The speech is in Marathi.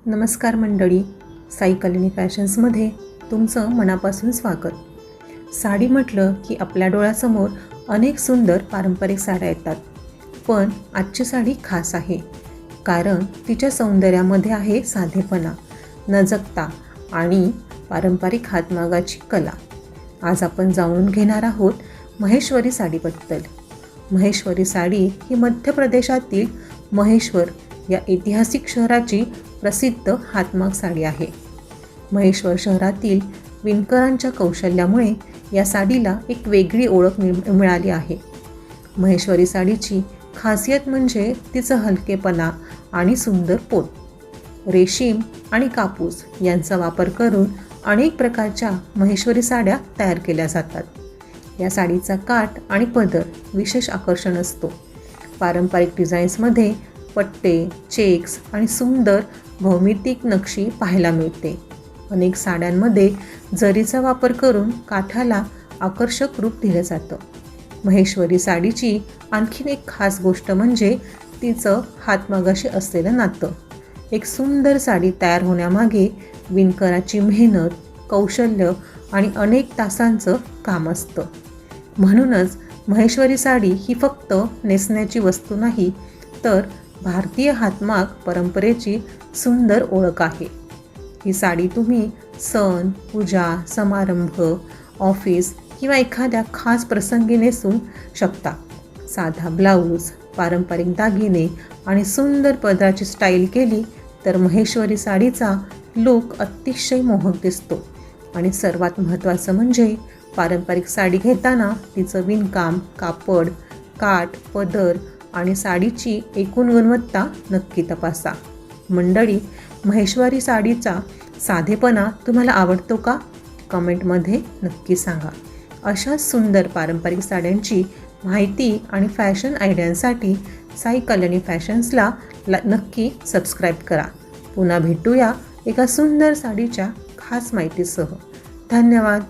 नमस्कार मंडळी, साई कल्याणी फॅशन्समध्ये तुमचं मनापासून स्वागत. साडी म्हटलं की आपल्या डोळ्यासमोर अनेक सुंदर पारंपरिक साड्या येतात. पण आजची साडी खास आहे, कारण तिच्या सौंदर्यामध्ये आहे साधेपणा, नजकता आणि पारंपरिक हातमागाची कला. आज आपण जाणून घेणार आहोत महेश्वरी साडीबद्दल. महेश्वरी साडी ही मध्य प्रदेशातील महेश्वर या ऐतिहासिक शहराची प्रसिद्ध हातमाग साडी आहे. महेश्वर शहरातील विणकरांच्या कौशल्यामुळे या साडीला एक वेगळी ओळख मिळाली आहे. महेश्वरी साडीची खासियत म्हणजे तिचं हलकेपणा आणि सुंदर पोत. रेशीम आणि कापूस यांचा वापर करून अनेक प्रकारच्या महेश्वरी साड्या तयार केल्या जातात. या साडीचा काठ आणि पदर विशेष आकर्षण असतो. पारंपरिक डिझाईन्समध्ये पट्टे, चेक्स आणि सुंदर भौमितिक नक्षी पाहायला मिळते. अनेक साड्यांमध्ये जरीचा वापर करून काठाला आकर्षक रूप दिलं जातं. महेश्वरी साडीची आणखीन एक खास गोष्ट म्हणजे तिचं हातमागाशी असलेलं नातं. एक सुंदर साडी तयार होण्यामागे विणकराची मेहनत, कौशल्य आणि अनेक तासांचं काम असतं. म्हणूनच महेश्वरी साडी ही फक्त नेसण्याची वस्तू नाही, तर भारतीय हातमाग परंपरेची सुंदर ओळख आहे. ही साडी तुम्ही सण, पूजा, समारंभ, ऑफिस किंवा एखाद्या खास प्रसंगी नेसू शकता. साधा ब्लाऊज, पारंपरिक दागिने आणि सुंदर पदराची स्टाईल केली तर महेश्वरी साडीचा लूक अतिशय मोहक दिसतो. आणि सर्वात महत्त्वाचं म्हणजे पारंपरिक साडी घेताना तिचं विणकाम, कापड, काठ, पदर आणि साडीची एकूण गुणवत्ता नक्की तपासा. मंडळी, महेश्वरी साडीचा साधेपणा तुम्हाला आवडतो का? कमेंटमध्ये नक्की सांगा. अशा सुंदर पारंपरिक साड्यांची माहिती आणि फॅशन आयडियांसाठी साई कल्याणी फॅशन्सला नक्की सबस्क्राईब करा. पुन्हा भेटूया एका सुंदर साडीच्या खास माहितीसह. धन्यवाद.